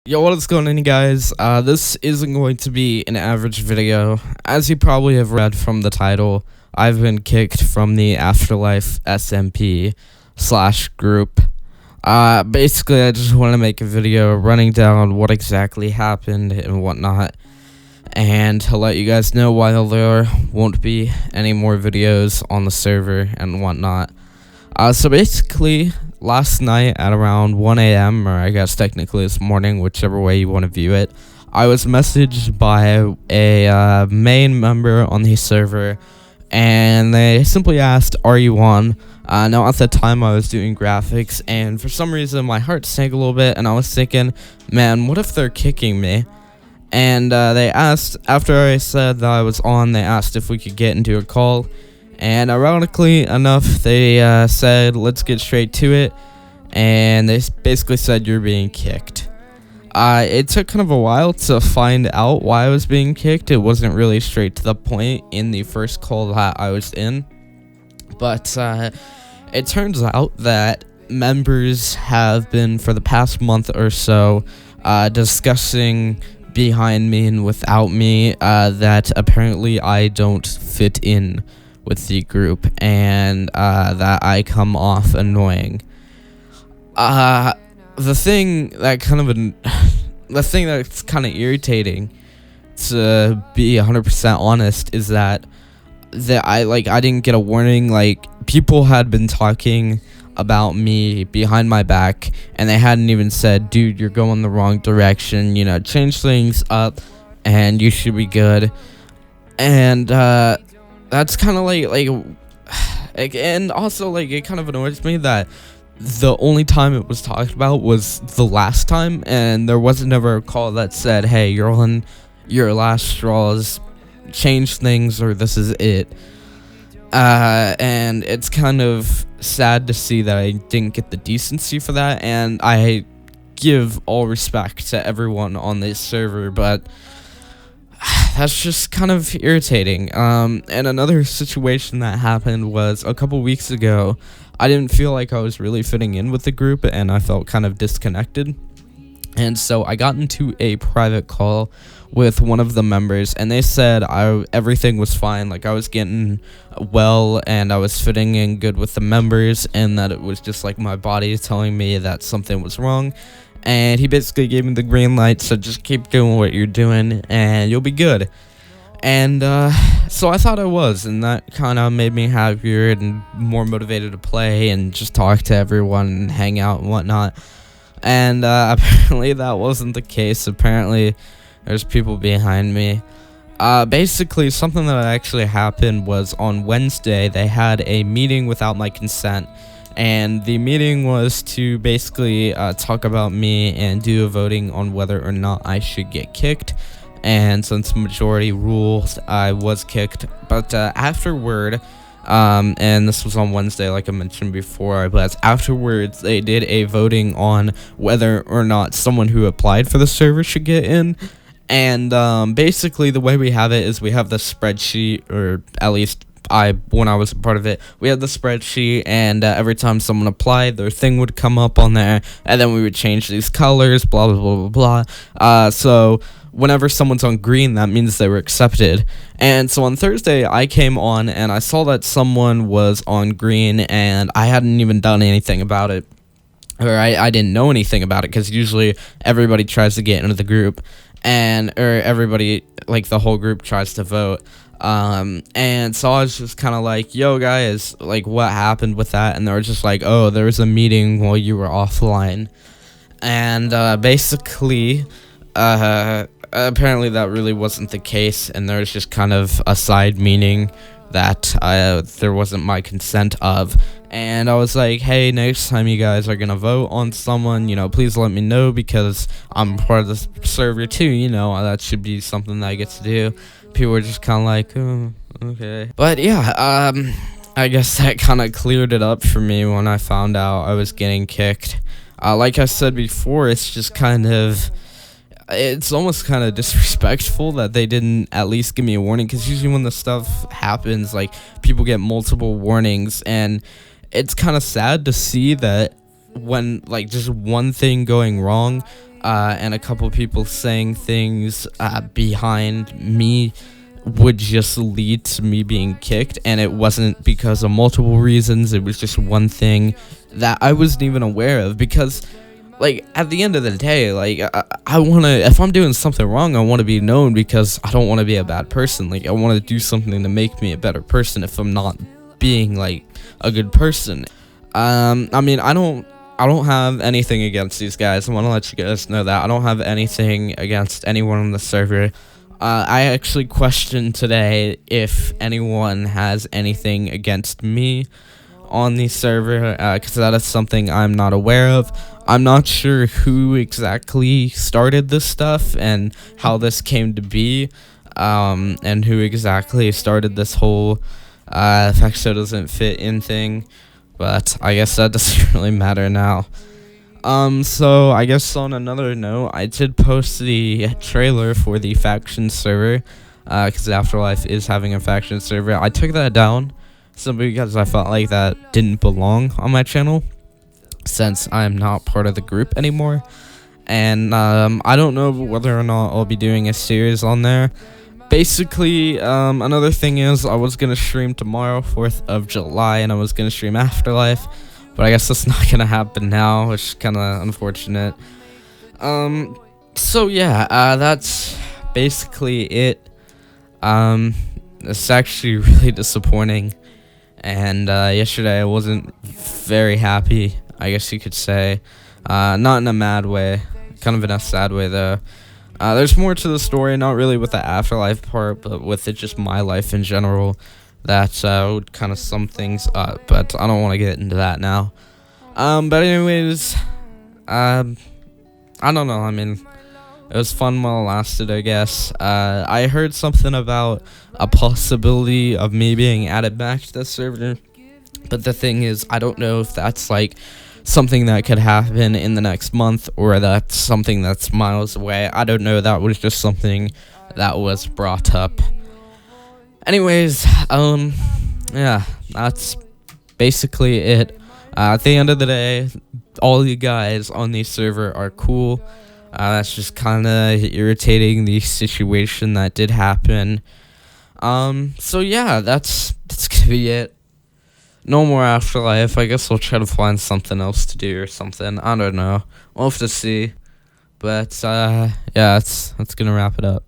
Yo, what is going on, guys? This isn't going to be an average video. As you probably have read from the title, I've been kicked from the AfterLife SMP / group. Basically, I just want to make a video running down what exactly happened and whatnot, and to let you guys know why there won't be any more videos on the server and whatnot. So basically, last night at around 1 a.m., or I guess technically this morning, whichever way you want to view it, I was messaged by a main member on the server, and they simply asked, "Are you on?" Now, at the time, I was doing graphics, and for some reason, my heart sank a little bit, and I was thinking, man, what if they're kicking me? And they asked, after I said that I was on, they asked if we could get into a call. And ironically enough, they said, let's get straight to it, and they basically said you're being kicked. It took kind of a while to find out why I was being kicked. It wasn't really straight to the point in the first call that I was in, but it turns out that members have been, for the past month or so, discussing behind me and without me that apparently I don't fit in with the group, and that I come off annoying. The thing that's kind of irritating, to be 100% honest, is that I didn't get a warning. Like, people had been talking about me behind my back, and they hadn't even said, dude, you're going the wrong direction, you know, change things up and you should be good. And that's kind of like, and also, like, it kind of annoys me that the only time it was talked about was the last time, and there wasn't ever a call that said, hey, you're on your last straws, change things, or this is it. And it's kind of sad to see that I didn't get the decency for that, and I give all respect to everyone on this server, but that's just kind of irritating. And another situation that happened was a couple weeks ago. I didn't feel like I was really fitting in with the group, and I felt kind of disconnected. And so I got into a private call with one of the members, and they said everything was fine. Like, I was getting well, and I was fitting in good with the members, and that it was just like my body telling me that something was wrong. And he basically gave me the green light, so just keep doing what you're doing, and you'll be good. And so I thought I was, and that kind of made me happier and more motivated to play and just talk to everyone and hang out and whatnot. And apparently that wasn't the case. Apparently there's people behind me. Basically, something that actually happened was on Wednesday, they had a meeting without my consent. And the meeting was to basically talk about me and do a voting on whether or not I should get kicked. And since majority rules, I was kicked. But afterward, and this was on Wednesday, like I mentioned before, but afterwards they did a voting on whether or not someone who applied for the server should get in. And basically the way we have it is we have the spreadsheet, or at least when I was a part of it, we had the spreadsheet, and every time someone applied, their thing would come up on there, and then we would change these colors, blah, blah, blah, blah, blah. So whenever someone's on green, that means they were accepted. And so on Thursday, I came on, and I saw that someone was on green, and I hadn't even done anything about it. Or I didn't know anything about it, because usually everybody tries to get into the group, or everybody, like, the whole group tries to vote. And so I was just kind of like, yo, guys, like, what happened with that? And they were just like, oh, there was a meeting while you were offline. And basically, apparently that really wasn't the case, and there was just kind of a side meaning that there wasn't my consent of. And I was like, hey, next time you guys are gonna vote on someone, you know, please let me know, because I'm part of the server too, you know, that should be something that I get to do. People were just kind of like, oh, okay. But yeah, I guess that kind of cleared it up for me when I found out I was getting kicked. Like I said before, it's just kind of, it's almost kind of disrespectful that they didn't at least give me a warning, because usually when this stuff happens, like, people get multiple warnings, and it's kind of sad to see that when, like, just one thing going wrong, and a couple people saying things behind me would just lead to me being kicked, and it wasn't because of multiple reasons. It was just one thing that I wasn't even aware of, because like at the end of the day, like I want to, if I'm doing something wrong, I want to be known, because I don't want to be a bad person. Like I want to do something to make me a better person if I'm not being like a good person. I mean, I don't have anything against these guys. I want to let you guys know that I don't have anything against anyone on the server. I actually questioned today if anyone has anything against me on the server, because that is something I'm not aware of. I'm not sure who exactly started this stuff and how this came to be, and who exactly started this whole fact show doesn't fit in thing, but I guess that doesn't really matter now. So I guess on another note, I did post the trailer for the faction server, because AfterLife is having a faction server. I took that down simply because I felt like that didn't belong on my channel, since I am not part of the group anymore. And I don't know whether or not I'll be doing a series on there. Basically, another thing is I was gonna stream tomorrow, 4th of July, and I was gonna stream AfterLife, but I guess that's not gonna happen now, which is kind of unfortunate. So yeah, that's basically it. It's actually really disappointing, and yesterday I wasn't very happy, I guess you could say. Not in a mad way, kind of in a sad way though. There's more to the story, not really with the afterlife part, but with it just my life in general, that would kind of sum things up, but I don't want to get into that now. But anyways, I don't know, I mean, it was fun while it lasted, I guess. I heard something about a possibility of me being added back to the server, but the thing is, I don't know if that's like something that could happen in the next month, or that's something that's miles away. I don't know, that was just something that was brought up. Anyways, yeah, that's basically it. At the end of the day, all you guys on the server are cool. That's just kind of irritating, the situation that did happen. So yeah, that's gonna be it. No more afterlife. I guess we'll try to find something else to do or something. I don't know. We'll have to see. But yeah, that's gonna wrap it up.